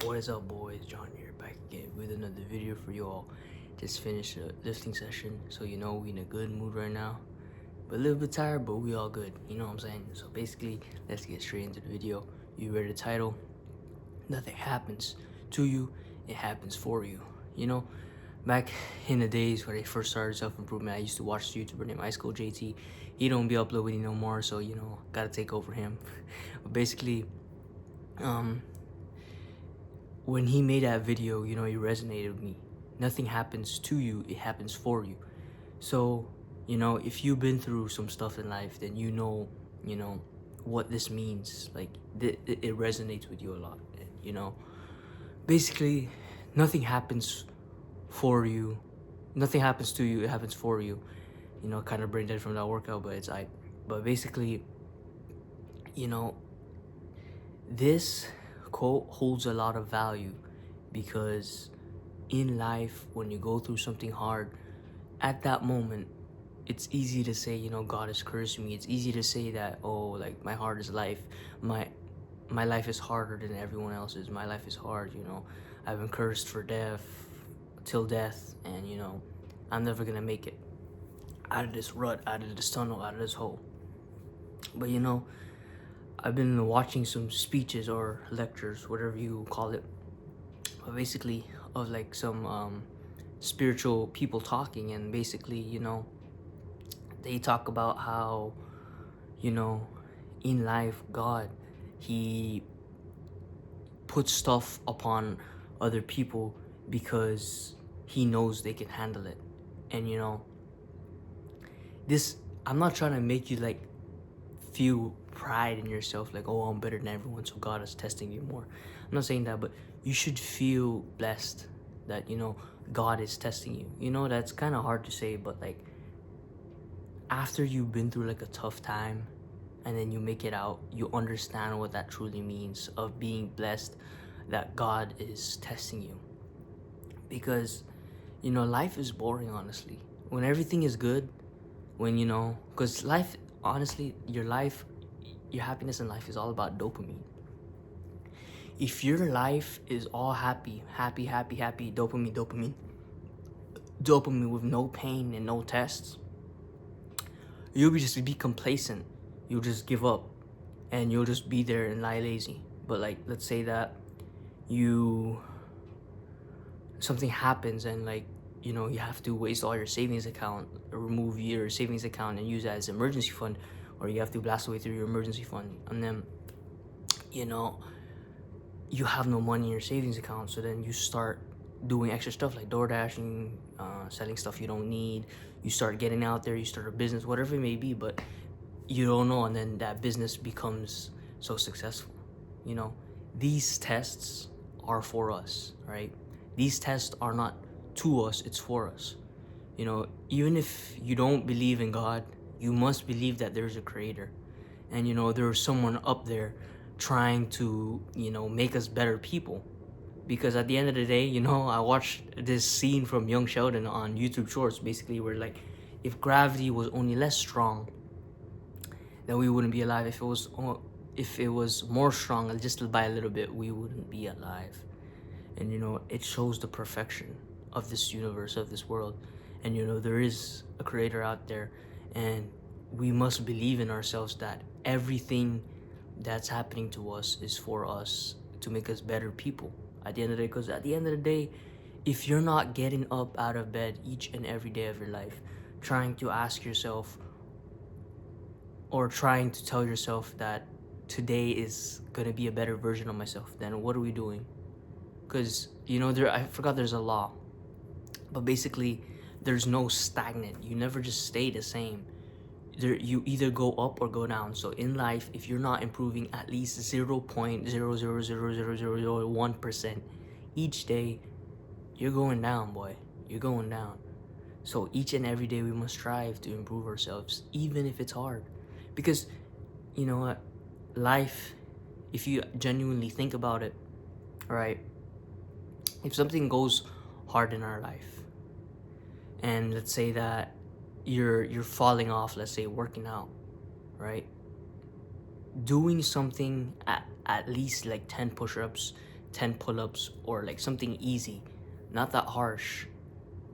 What is up, boys? John here, back again with another video for you all. Just finished a lifting session, so we in a good mood right now. But a little bit tired, but we all good. You know what I'm saying? So basically, let's get straight into the video. You read the title. Nothing happens to you, it happens for you. Back in the days when I first started self-improvement, I used to watch a YouTuber named Ice Cold JT. He don't be uploading no more, so gotta take over him. But basically, when he made that video, he resonated with me. Nothing happens to you, it happens for you. So, if you've been through some stuff in life, then what this means. Like, it resonates with you a lot. Basically, nothing happens for you. Nothing happens to you, it happens for you. Kind of brain dead from that workout, but basically, this quote holds a lot of value because in life, when you go through something hard, at that moment, it's easy to say, God has cursed me. It's easy to say that, oh, like, my hardest life, my life is harder than everyone else's. My life is hard, I've been cursed for death, till death, and, I'm never gonna make it out of this rut, out of this tunnel, out of this hole. But, I've been watching some speeches or lectures, whatever you call it, but basically of like some spiritual people talking, and basically, they talk about how, in life, God, he puts stuff upon other people because he knows they can handle it. And I'm not trying to make you like feel pride in yourself, like, oh, I'm better than everyone, so God is testing you more. I'm not saying that, but you should feel blessed that God is testing you. That's kind of hard to say, but like, after you've been through like a tough time and then you make it out, you understand what that truly means of being blessed, that God is testing you. Because life is boring, honestly. When everything is good, when because life, honestly, your happiness in life is all about dopamine. If your life is all happy, dopamine with no pain and no tests, you'll just be complacent. You'll just give up and you'll just be there and lie lazy. But like, let's say that something happens and like, you have to waste all your savings account, remove your savings account and use that as emergency fund, or you have to blast away through your emergency fund, and then you have no money in your savings account. So then you start doing extra stuff like door dashing, selling stuff you don't need. You start getting out there, you start a business, whatever it may be, but you don't know, and then that business becomes so successful. These tests are for us, right? These tests are not to us, it's for us. Even if you don't believe in God, you must believe that there's a creator, and there's someone up there trying to make us better people. Because at the end of the day, I watched this scene from Young Sheldon on YouTube Shorts, basically, where like, if gravity was only less strong, then we wouldn't be alive. If it was more strong, just by a little bit, we wouldn't be alive. And it shows the perfection of this universe, of this world. And there is a creator out there, and we must believe in ourselves that everything that's happening to us is for us, to make us better people at the end of the day. Because at the end of the day, if you're not getting up out of bed each and every day of your life, trying to ask yourself, or trying to tell yourself that today is gonna be a better version of myself, then what are we doing? Because I forgot there's a law, but basically there's no stagnant. You never just stay the same. You either go up or go down. So in life, if you're not improving at least 0.0000001% each day, you're going down, boy. You're going down. So each and every day we must strive to improve ourselves, even if it's hard. Because you know what, life, if you genuinely think about it, right, if something goes hard in our life, and let's say that you're falling off, let's say working out, right, doing something at least like 10 push-ups, 10 pull-ups or like something easy, not that harsh,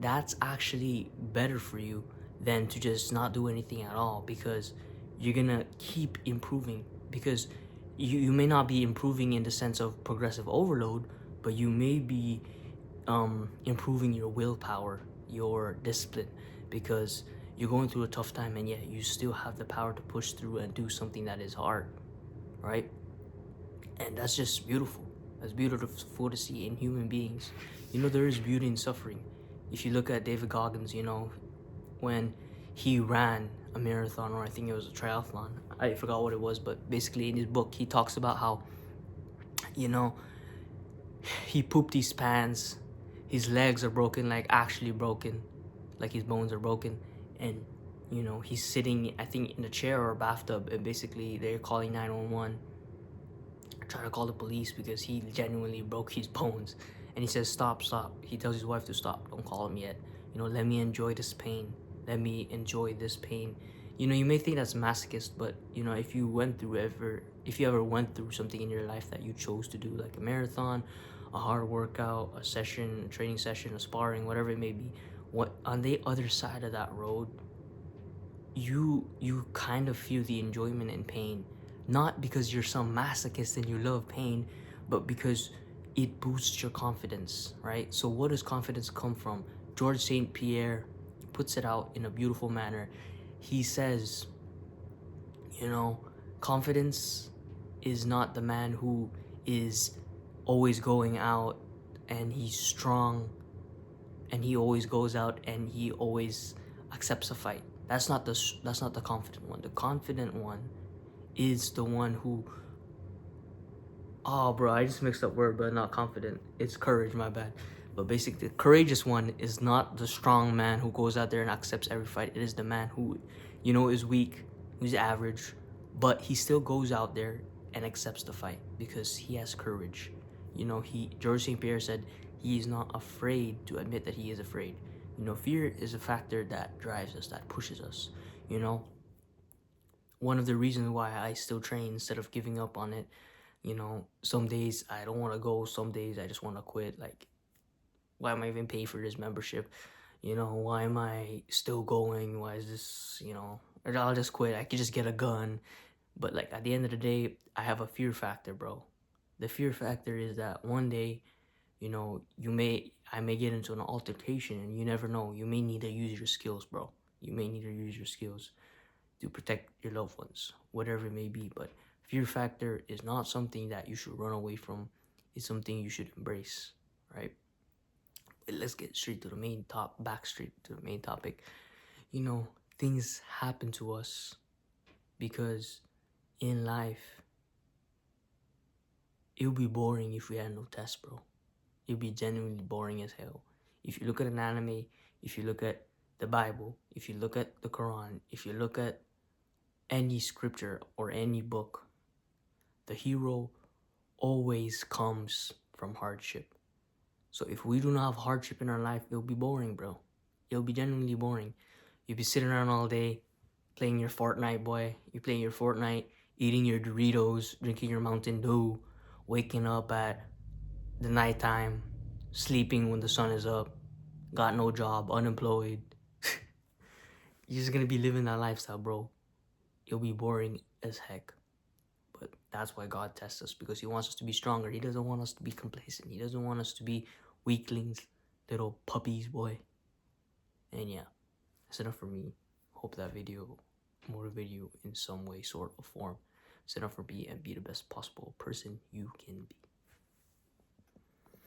that's actually better for you than to just not do anything at all, because you're gonna keep improving. Because you may not be improving in the sense of progressive overload, but you may be improving your willpower, your discipline, because you're going through a tough time and yet you still have the power to push through and do something that is hard, right? And that's just beautiful. That's beautiful to see in human beings. You know, there is beauty in suffering. If you look at David Goggins, you know, when he ran a marathon, or I think it was a triathlon, I forgot what it was, but basically in his book he talks about how, you know, he pooped his pants, his legs are broken, like actually broken, like his bones are broken, and you know, he's sitting, I think, in a chair or a bathtub, and basically they're calling 911, trying to call the police because he genuinely broke his bones. And he says, stop, stop. He tells his wife to stop, don't call him yet. You know, let me enjoy this pain. Let me enjoy this pain. You know, you may think that's masochist, but you know, if you ever went through something in your life that you chose to do, like a marathon, a hard workout, a session, a training session, a sparring, whatever it may be, what on the other side of that road, you kind of feel the enjoyment and pain, not because you're some masochist and you love pain, but because it boosts your confidence, right? So what does confidence come from? George St. Pierre puts it out in a beautiful manner. He says, you know, confidence is not the man who is always going out and he's strong and he always goes out and he always accepts a fight. That's not the confident one. The confident one is the one who, oh bro, I just mixed up word, but not confident. It's courage, my bad. But basically, the courageous one is not the strong man who goes out there and accepts every fight. It is the man who, you know, is weak, who's average, but he still goes out there and accepts the fight because he has courage. You know, George St. Pierre said he is not afraid to admit that he is afraid. You know, fear is a factor that drives us, that pushes us. You know, one of the reasons why I still train instead of giving up on it. You know, some days I don't want to go, some days I just want to quit. Like, why am I even paying for this membership? You know, why am I still going? Why is this, you know, or I'll just quit. I could just get a gun. But like at the end of the day, I have a fear factor, bro. The fear factor is that one day, you know, I may get into an altercation and you never know. You may need to use your skills, bro. You may need to use your skills to protect your loved ones, whatever it may be. But fear factor is not something that you should run away from. It's something you should embrace, right? But let's get straight to the back straight to the main topic. You know, things happen to us because in life, it would be boring if we had no tests, bro. It would be genuinely boring as hell. If you look at an anime, if you look at the Bible, if you look at the Quran, if you look at any scripture or any book, the hero always comes from hardship. So if we do not have hardship in our life, it'll be boring, bro. It'll be genuinely boring. You'll be sitting around all day, playing your Fortnite, boy. You're playing your Fortnite, eating your Doritos, drinking your Mountain Dew, waking up at the nighttime, sleeping when the sun is up, got no job, unemployed. You're just gonna be living that lifestyle, bro. It'll be boring as heck. But that's why God tests us, because he wants us to be stronger. He doesn't want us to be complacent. He doesn't want us to be weaklings, little puppies, boy. And yeah, that's enough for me. Hope that video motivated you in some way, sort of form. That's enough for me, and be the best possible person you can be.